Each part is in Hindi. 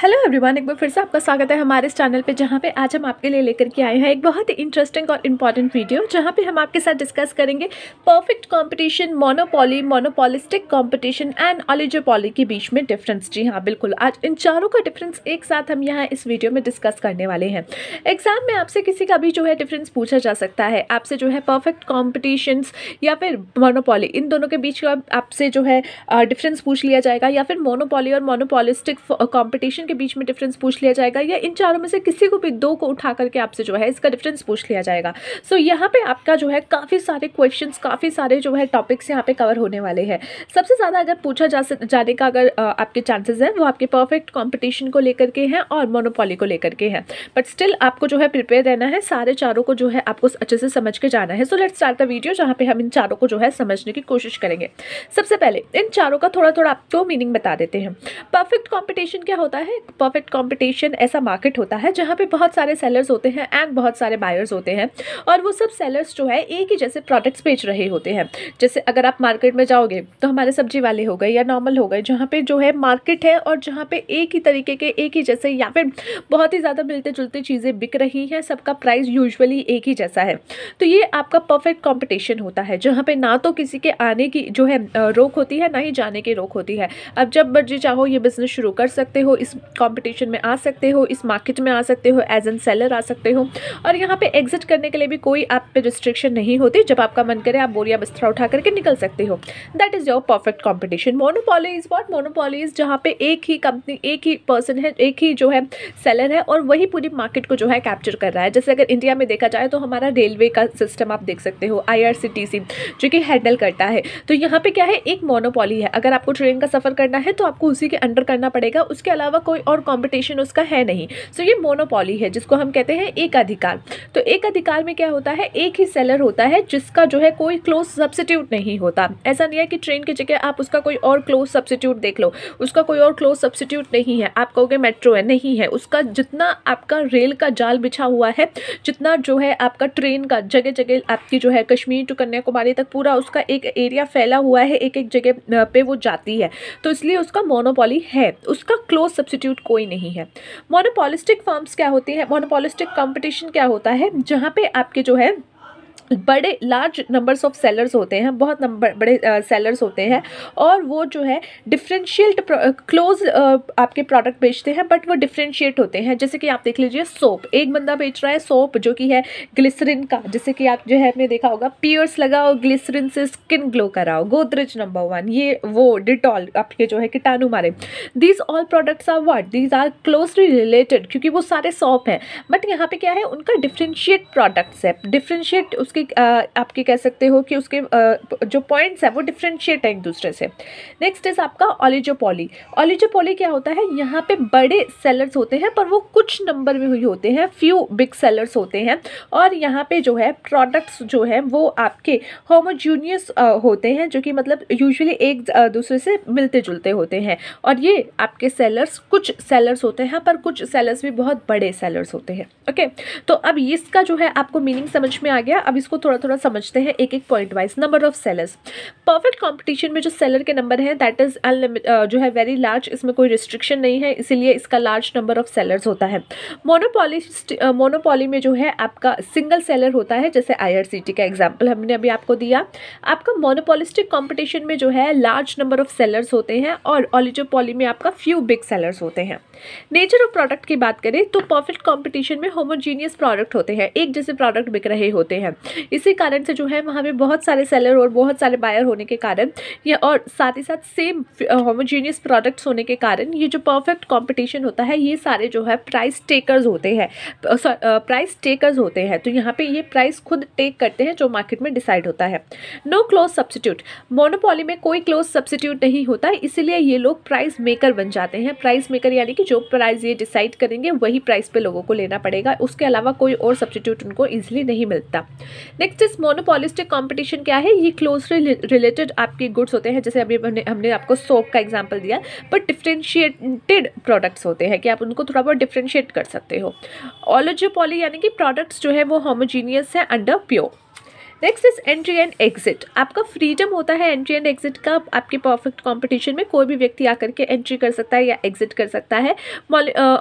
हेलो एवरीवन, एक बार फिर से आपका स्वागत है हमारे इस चैनल पे, जहाँ पे आज हम आपके लिए लेकर के आए हैं एक बहुत ही इंटरेस्टिंग और इम्पॉर्टेंट वीडियो, जहाँ पे हम आपके साथ डिस्कस करेंगे perfect competition, monopoly, monopolistic competition and oligopoly के बीच में डिफरेंस। जी हाँ, बिल्कुल, आज इन चारों का डिफरेंस एक साथ हम यहाँ इस वीडियो में डिस्कस करने वाले हैं। एग्जाम में आपसे किसी का भी जो है डिफरेंस पूछा जा सकता है, आपसे जो है परफेक्ट कॉम्पिटिशन या फिर मोनोपोली, इन दोनों के बीच का आपसे जो है डिफरेंस पूछ लिया जाएगा, या फिर मोनोपोली और मोनोपोलिस्टिक कॉम्पिटिशन के बीच में डिफरेंस पूछ लिया जाएगा, या इन चारों में से किसी को भी दो को उठा करके आपसे जो है इसका डिफरेंस पूछ लिया जाएगा। सो यहाँ पे आपका जो है काफ़ी सारे क्वेश्चंस, काफ़ी सारे जो है टॉपिक्स यहाँ पे कवर होने वाले हैं। सबसे ज़्यादा अगर पूछा जाने का अगर आपके चांसेस हैं वो आपके परफेक्ट कॉम्पिटिशन को लेकर के हैं और मोनोपोली को लेकर के हैं, बट स्टिल आपको जो है प्रिपेयर रहना है, सारे चारों को जो है आपको अच्छे से समझ के जाना है। So let's start the video, जहाँ पे हम इन चारों को जो है समझने की कोशिश करेंगे। सबसे पहले इन चारों का थोड़ा आपको मीनिंग बता देते हैं। परफेक्ट कॉम्पिटिशन क्या होता है? परफेक्ट कंपटीशन ऐसा मार्केट होता है जहां पे बहुत सारे सेलर्स होते हैं एंड बहुत सारे बायर्स होते हैं, और वो सब सेलर्स जो है एक ही जैसे प्रोडक्ट्स बेच रहे होते हैं। जैसे अगर आप मार्केट में जाओगे तो हमारे सब्जी वाले हो गए या नॉर्मल हो गए, जहाँ पे जो है मार्केट है और जहाँ पे एक ही तरीके के, एक ही जैसे या फिर बहुत ही ज़्यादा मिलते जुलते चीज़ें बिक रही हैं, सबका प्राइस यूजुअली एक ही जैसा है। तो ये आपका परफेक्ट कॉम्पिटिशन होता है, जहाँ पे ना तो किसी के आने की जो है रोक होती है, ना ही जाने की रोक होती है। अब जब मर्जी चाहो ये बिजनेस शुरू कर सकते हो, इस कंपटीशन में आ सकते हो, इस मार्केट में आ सकते हो, एज एन सेलर आ सकते हो, और यहाँ पे एग्जिट करने के लिए भी कोई आप पे रिस्ट्रिक्शन नहीं होती। जब आपका मन करे आप बोरिया बिस्तरा उठा करके निकल सकते हो। That is your perfect competition. Monopoly is what? Monopoly is जहाँ पे एक ही कंपनी, एक ही पर्सन है, एक ही जो है सेलर है, और वही पूरी मार्केट को जो है कैप्चर कर रहा है। जैसे अगर इंडिया में देखा जाए तो हमारा रेलवे का सिस्टम आप देख सकते हो, IRCTC जो कि हैंडल करता है। तो यहाँ पे क्या है, एक मोनोपोली है। अगर आपको ट्रेन का सफर करना है तो आपको उसी के अंडर करना पड़ेगा, उसके अलावा कोई और कंपटीशन उसका है नहीं। सो ये मोनोपोली है, जिसको हम कहते हैं एक अधिकार। तो एक अधिकार में क्या होता है, एक ही सेलर होता है जिसका जो है कोई क्लोज सब्स्टिट्यूट नहीं होता। ऐसा नहीं है कि ट्रेन की जगह आप उसका कोई और क्लोज सब्स्टिट्यूट देख लो, उसका कोई और क्लोज सब्स्टिट्यूट नहीं है। आप कहोगे मेट्रो है, नहीं है। उसका जितना आपका रेल का जाल बिछा हुआ है, जितना जो है आपका ट्रेन का जगह जगह आपकी जो है कश्मीर टू कन्याकुमारी तक पूरा उसका एक एरिया फैला हुआ है, एक एक जगह पे वो जाती है, तो इसलिए उसका मोनोपोली है, उसका क्लोज सब्स्टिट्यूट कोई नहीं है। मोनोपोलिस्टिक फर्म्स क्या होती है? मोनोपोलिस्टिक कंपटीशन क्या होता है? जहाँ पे आपके जो है बड़े लार्ज नंबर्स ऑफ सेलर्स होते हैं, बहुत बड़े सेलर्स होते हैं, और वो जो है डिफरेंशिएट क्लोज आपके प्रोडक्ट बेचते हैं, बट वो डिफरेंशिएट होते हैं। जैसे कि आप देख लीजिए, सोप एक बंदा बेच रहा है, सोप जो कि है ग्लिसरिन का, जैसे कि आप जो है आपने देखा होगा, पियर्स लगाओ ग्लिसरिन से स्किन ग्लो कराओ, गोदरेज नंबर 1, ये वो डिटॉल आपके जो है कीटाणु मारे। These all products are what? These are closely related, क्योंकि वो सारे सोप हैं, बट यहाँ पे क्या है, उनका डिफरेंशिएट प्रोडक्ट्स है। डिफरेंशिएट उसके आपके कह सकते हो कि उसके जो पॉइंट्स है वो डिफरेंशिएट है एक दूसरे से। नेक्स्ट इज आपका ऑलिगोपोली। ऑलिगोपोली क्या होता है? यहाँ पे बड़े सेलर्स होते हैं, पर वो कुछ नंबर में हुई होते हैं, फ्यू बिग सेलर्स होते हैं, और यहाँ पे जो है प्रोडक्ट्स जो है वो आपके होमोजीनियस होते हैं, जो कि मतलब यूजुअली एक दूसरे से मिलते जुलते होते हैं, और ये आपके सेलर्स कुछ सेलर्स होते हैं, पर कुछ सेलर्स भी बहुत बड़े सेलर्स होते हैं। ओके, तो अब इसका जो है आपको मीनिंग समझ में आ गया। अब इसको थोड़ा समझते हैं एक एक point wise. Number of sellers, perfect competition में जो सेलर के नंबर हैं दैट इज जो है वेरी लार्ज, इसमें कोई रिस्ट्रिक्शन नहीं है, इसीलिए इसका लार्ज नंबर ऑफ सेलर्स होता है। मोनोपोली में जो है आपका सिंगल सेलर होता है, जैसे IRCTC का एग्जाम्पल हमने अभी आपको दिया। आपका मोनोपोलिस्टिक कंपटीशन में जो है लार्ज नंबर ऑफ सेलर्स होते हैं, और ऑलिगोपोली में आपका फ्यू बिग सेलर्स होते हैं। नेचर ऑफ प्रोडक्ट की बात करें तो परफेक्ट कंपटीशन में होमोजीनियस प्रोडक्ट होते हैं, एक जैसे प्रोडक्ट बिक रहे होते हैं। इसी कारण से जो है वहाँ पे बहुत सारे सेलर और बहुत सारे बायर होने के कारण ये, और साथ ही साथ सेम होमोजीनियस प्रोडक्ट्स होने के कारण ये जो परफेक्ट कंपटीशन होता है, ये सारे जो है प्राइस टेकर्स होते हैं, प्राइस टेकर्स होते हैं। तो यहाँ पे ये प्राइस खुद टेक करते हैं जो मार्केट में डिसाइड होता है। नो क्लोज सब्स्टिट्यूट, मोनोपोली में कोई क्लोज सब्स्टिट्यूट नहीं होता, इसीलिए ये लोग प्राइस मेकर बन जाते हैं। प्राइस मेकर यानी कि जो प्राइस ये डिसाइड करेंगे वही प्राइस पे लोगों को लेना पड़ेगा, उसके अलावा कोई और सब्स्टिट्यूट उनको इजीली नहीं मिलता। नेक्स्ट इज मोनोपोलिस्टिक कंपटीशन क्या है? ये क्लोजली रिलेटेड आपके गुड्स होते हैं, जैसे अभी हमने आपको सोप का एग्जांपल दिया, बट डिफरेंशिएटेड प्रोडक्ट्स होते हैं कि आप उनको थोड़ा बहुत डिफरेंशिएट कर सकते हो। ऑलिगोपोली यानी कि प्रोडक्ट्स जो है वो होमोजीनियस है under pure. Next is entry and exit. आपका फ्रीडम होता है एंट्री एंड एग्जिट का। आपके परफेक्ट कंपटीशन में कोई भी व्यक्ति आकर के एंट्री कर सकता है या एग्जिट कर सकता है।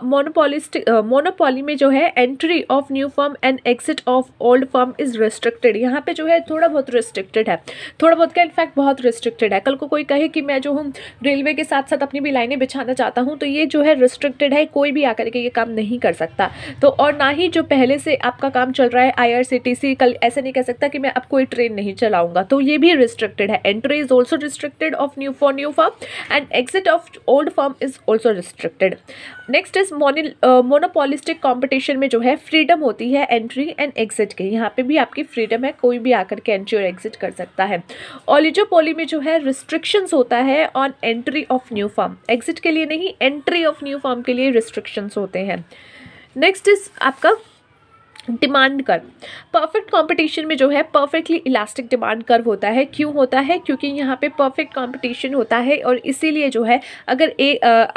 मोनोपोली में जो है entry of new firm and exit of old firm is restricted. यहाँ पे जो है थोड़ा बहुत रिस्ट्रिक्टेड है, थोड़ा बहुत का इनफैक्ट बहुत रिस्ट्रिक्टेड है। कल को कोई कहे कि मैं जो हूँ रेलवे के साथ साथ अपनी भी लाइनें बिछाना चाहता हूँ, तो ये जो है रिस्ट्रिक्टेड है, कोई भी आकर के ये काम नहीं कर सकता। तो और ना ही जो पहले से आपका काम चल रहा है IRCTC, कल ऐसे नहीं कह सकता कि मैं अब कोई ट्रेन नहीं चलाऊंगा, तो ये भी रिस्ट्रिक्टेड है। Entry is also restricted of new firm and exit of old firm is also restricted. Next is monopolistic competition में जो है फ्रीडम होती है एंट्री एंड एग्जिट की। यहाँ पे भी आपकी फ्रीडम है, कोई भी आकर के एंट्री और एग्जिट कर सकता है। ओलिगोपोली में जो है रिस्ट्रिक्शंस होता है on entry of new firm, exit के लिए नहीं, एंट्री ऑफ न्यू फर्म के लिए रिस्ट्रिक्शंस होते हैं। नेक्स्ट इज आपका डिमांड कर्व। परफेक्ट कंपटीशन में जो है परफेक्टली इलास्टिक डिमांड कर्व होता है। क्यों होता है? क्योंकि यहाँ पे परफेक्ट कंपटीशन होता है और इसीलिए जो है अगर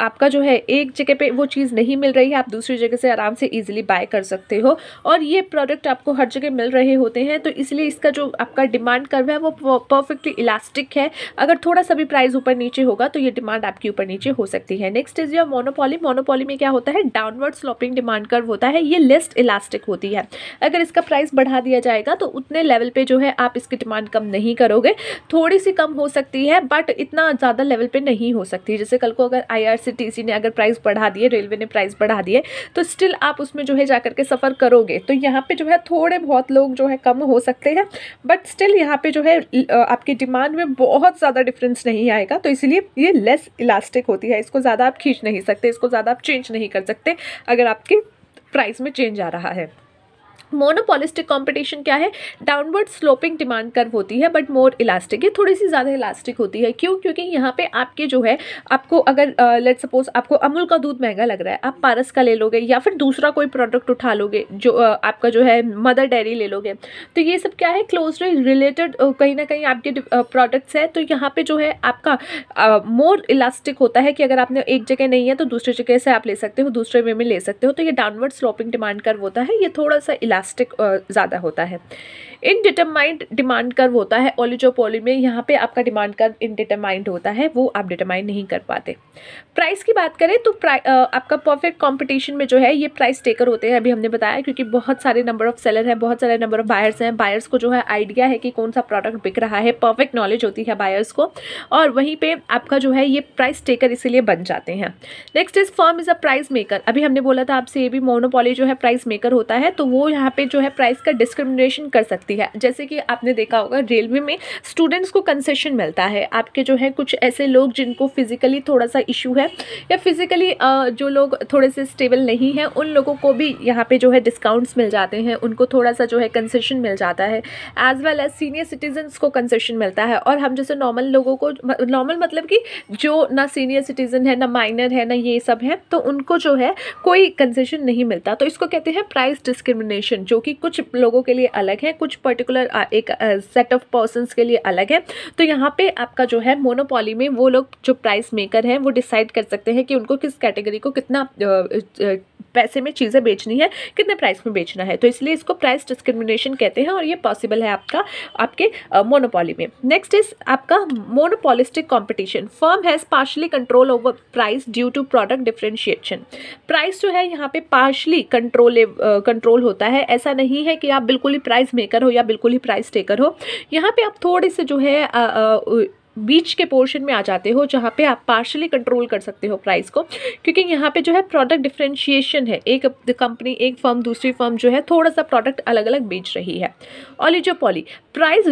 आपका जो है एक जगह पे वो चीज़ नहीं मिल रही है, आप दूसरी जगह से आराम से इजीली बाय कर सकते हो और ये प्रोडक्ट आपको हर जगह मिल रहे होते हैं, तो इसलिए इसका जो आपका डिमांड कर्व है वो परफेक्टली इलास्टिक है। अगर थोड़ा सा भी प्राइस ऊपर नीचे होगा तो ये डिमांड आपकी ऊपर नीचे हो सकती है। Next is your monopoly. Monopoly में क्या होता है? डाउनवर्ड स्लोपिंग डिमांड कर्व होता है, ये लेस इलास्टिक होती है। अगर इसका प्राइस बढ़ा दिया जाएगा तो उतने लेवल पे जो है आप इसकी डिमांड कम नहीं करोगे, थोड़ी सी कम हो सकती है बट इतना ज़्यादा लेवल पे नहीं हो सकती। जैसे कल को अगर IRCTC ने अगर प्राइस बढ़ा दिए, रेलवे ने प्राइस बढ़ा दिए, तो स्टिल आप उसमें जो है जाकर के सफ़र करोगे, तो यहाँ पे जो है थोड़े बहुत लोग जो है कम हो सकते हैं बट स्टिल यहाँ पे जो है आपकी डिमांड में बहुत ज़्यादा डिफरेंस नहीं आएगा, तो इसलिए ये लेस इलास्टिक होती है। इसको ज़्यादा आप खींच नहीं सकते, इसको ज़्यादा आप चेंज नहीं कर सकते अगर आपके प्राइस में चेंज आ रहा है। मोनोपोलिस्टिक कंपटीशन क्या है? डाउनवर्ड स्लोपिंग डिमांड कर्व होती है बट मोर इलास्टिक, ये थोड़ी सी ज़्यादा इलास्टिक होती है। क्यों? क्योंकि यहाँ पे आपके जो है आपको अगर लेट्स सपोज आपको अमूल का दूध महंगा लग रहा है, आप पारस का ले लोगे या फिर दूसरा कोई प्रोडक्ट उठा लोगे जो आपका जो है मदर डेयरी ले लोगे, तो ये सब क्या है? क्लोजली रिलेटेड कहीं ना कहीं आपके प्रोडक्ट्स है, तो यहाँ पे जो है आपका मोर इलास्टिक होता है कि अगर आपने एक जगह नहीं है तो दूसरी जगह से आप ले सकते हो, दूसरे वे में ले सकते हो, तो ये डाउनवर्ड स्लोपिंग डिमांड कर्व होता है, ये थोड़ा सा इलास्टिक ज़्यादा होता है। इनडिटरमाइंड डिमांड कर्व होता है ओलिगोपोली में, यहाँ पे आपका डिमांड कर्व इनडिटरमाइंड होता है, वो आप डिटरमाइन नहीं कर पाते। प्राइस की बात करें तो आपका परफेक्ट कंपटीशन में जो है ये प्राइस टेकर होते हैं, अभी हमने बताया, क्योंकि बहुत सारे नंबर ऑफ सेलर हैं, बहुत सारे नंबर ऑफ बायर्स हैं। बायर्स को जो है आइडिया है कि कौन सा प्रोडक्ट बिक रहा है, परफेक्ट नॉलेज होती है बायर्स को, और वहीं पे आपका जो है ये प्राइस टेकर इसीलिए बन जाते हैं। Next is firm is a price maker. अभी हमने बोला था आपसे ये भी मोनोपोली जो है प्राइस मेकर होता है, तो वो यहाँ पे जो है प्राइस का डिस्क्रिमिनेशन कर सकती है। जैसे कि आपने देखा होगा रेलवे में स्टूडेंट्स को कंसेशन मिलता है। आपके जो है कुछ ऐसे लोग जिनको फिजिकली थोड़ा सा इशू है या फिजिकली जो लोग थोड़े से स्टेबल नहीं हैं, उन लोगों को भी यहाँ पे जो है डिस्काउंट्स मिल जाते हैं, उनको थोड़ा सा जो है कंसेशन मिल जाता है। As well as senior citizens को कंसेशन मिलता है, और हम जैसे नॉर्मल लोगों को, नॉर्मल मतलब कि जो ना सीनियर सिटीजन है, ना माइनर है, ना ये सब है, तो उनको जो है कोई कंसेशन नहीं मिलता। तो इसको कहते हैं प्राइस डिस्क्रिमिनेशन, जो कि कुछ लोगों के लिए अलग है, कुछ पर्टिकुलर एक सेट ऑफ पर्सन्स के लिए अलग है। तो यहाँ पे आपका जो है मोनोपोली में वो लोग जो प्राइस मेकर हैं वो डिसाइड कर सकते हैं कि उनको किस कैटेगरी को कितना पैसे में चीज़ें बेचनी है, कितने प्राइस में बेचना है, तो इसलिए इसको प्राइस डिस्क्रिमिनेशन कहते हैं और ये पॉसिबल है आपके मोनोपोली में। नेक्स्ट इज आपका monopolistic competition. Firm has partially control over price due to product differentiation. Price जो है यहाँ पे पार्शली कंट्रोल होता है, ऐसा नहीं है कि आप बिल्कुल ही प्राइस मेकर हो या बिल्कुल ही प्राइस टेकर हो। यहाँ पे आप थोड़े से जो है बीच के पोर्शन में आ जाते हो, जहाँ पे आप पार्शली कंट्रोल कर सकते हो प्राइस को, क्योंकि यहाँ पे जो है प्रोडक्ट डिफरेंशिएशन है, एक कंपनी, एक फर्म दूसरी फर्म जो है थोड़ा सा प्रोडक्ट अलग अलग बेच रही है। Oligopoly, price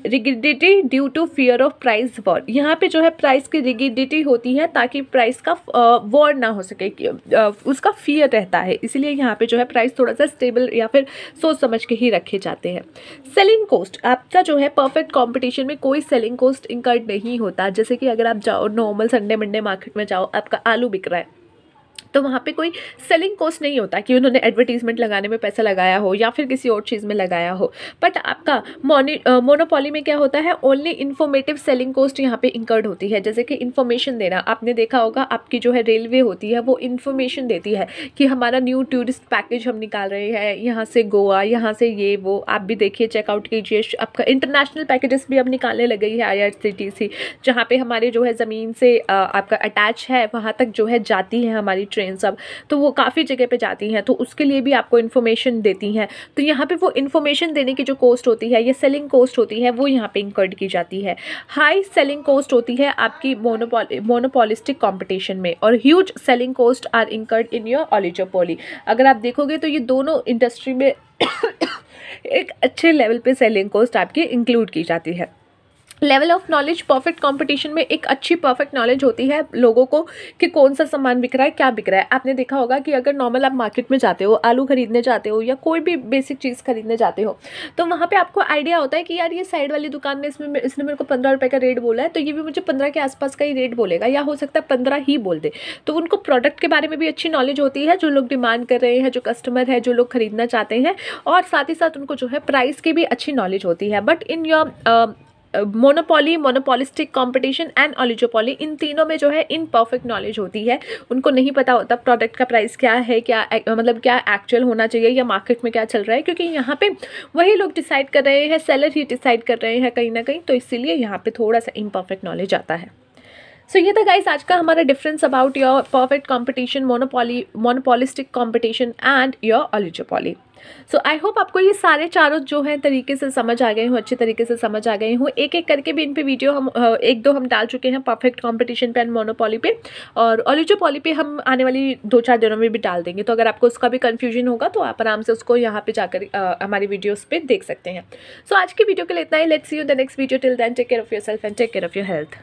rigidity due to fear of price war. यहाँ पे जो है प्राइस की रिगिडिटी होती है ताकि प्राइस का वॉर ना हो सके, उसका फियर रहता है, इसीलिए यहाँ पे जो है प्राइस थोड़ा सा स्टेबल या फिर सोच समझ के ही रखे जाते हैं। सेलिंग कॉस्ट, आपका जो है परफेक्ट कॉम्पिटिशन में कोई सेलिंग कॉस्ट इंकर्ड नहीं होता। जैसे कि अगर आप जाओ नॉर्मल संडे मंडे मार्केट में जाओ, आपका आलू बिक रहा है, तो वहाँ पे कोई सेलिंग कॉस्ट नहीं होता कि उन्होंने एडवर्टीजमेंट लगाने में पैसा लगाया हो या फिर किसी और चीज़ में लगाया हो। बट आपका मोनोपोली में क्या होता है, ओनली इन्फॉर्मेटिव सेलिंग कॉस्ट यहाँ पे इंकर्ड होती है। जैसे कि इन्फॉर्मेशन देना, आपने देखा होगा आपकी जो है रेलवे होती है वो इन्फॉर्मेशन देती है कि हमारा न्यू टूरिस्ट पैकेज हम निकाल रहे हैं, यहाँ से गोवा, यहाँ से ये वो, आप भी देखिए चेकआउट कीजिए। आपका इंटरनेशनल पैकेजेस भी अब निकालने लग गई है IRCTC, जहाँ पे हमारे जो है ज़मीन से आपका अटैच है वहाँ तक जो है जाती है हमारी ट्रेन सब, तो वो काफ़ी जगह पे जाती हैं, तो उसके लिए भी आपको इन्फॉर्मेशन देती हैं। तो यहाँ पे वो इन्फॉर्मेशन देने की जो कॉस्ट होती है, ये सेलिंग कॉस्ट होती है, वो यहाँ पे इंकर्ड की जाती है। हाई सेलिंग कॉस्ट होती है आपकी मोनोपोलिस्टिक कंपटीशन में, और huge selling cost are incurred in your oligopoly. अगर आप देखोगे तो ये दोनों इंडस्ट्री में एक अच्छे लेवल पे सेलिंग कॉस्ट आपकी इंक्लूड की जाती है। Level of knowledge perfect competition में एक अच्छी परफेक्ट नॉलेज होती है लोगों को कि कौन सा सामान बिक रहा है, क्या बिक रहा है। आपने देखा होगा कि अगर नॉर्मल आप मार्केट में जाते हो, आलू खरीदने जाते हो या कोई भी बेसिक चीज़ खरीदने जाते हो, तो वहाँ पे आपको आइडिया होता है कि यार ये साइड वाली दुकान ने इसने मेरे को 15 रुपये का रेट बोला है, तो ये भी मुझे 15 के आसपास का ही रेट बोलेगा, या हो सकता है 15 ही बोल दे। तो उनको प्रोडक्ट के बारे में भी अच्छी नॉलेज होती है, जो लोग डिमांड कर रहे हैं, जो कस्टमर है, जो लोग खरीदना चाहते हैं, और साथ ही साथ उनको जो है प्राइस की भी अच्छी नॉलेज होती है। But in your monopoly, monopolistic competition and oligopoly, इन तीनों में जो है इनपरफेक्ट नॉलेज होती है। उनको नहीं पता होता प्रोडक्ट का प्राइस क्या है, क्या मतलब क्या एक्चुअल होना चाहिए या मार्केट में क्या चल रहा है, क्योंकि यहाँ पे वही लोग डिसाइड कर रहे हैं, सेलर ही डिसाइड कर रहे हैं कहीं ना कहीं, तो इसीलिए यहाँ पे थोड़ा सा इम्परफेक्ट नॉलेज आता है। सो ये था गाइस आज का हमारा difference about your perfect competition, monopolistic competition and your oligopoly. So I hope आपको ये सारे चारों जो हैं तरीके से समझ आ गए हों, अच्छे तरीके से समझ आ गए हों। एक एक करके भी इन पे वीडियो हम एक दो हम डाल चुके हैं, परफेक्ट कंपटीशन पे एंड मोनोपोली पे, और ओलिगोपोली पे हम आने वाली 2-4 दिनों में भी डाल देंगे। तो अगर आपको उसका भी कन्फ्यूजन होगा तो आप आराम से उसको यहाँ पे जाकर हमारी वीडियोस पे देख सकते हैं। सो आज की वीडियो के लिए इतना ही। Let's see you the next video. Till then take care of yourself and take care of your health.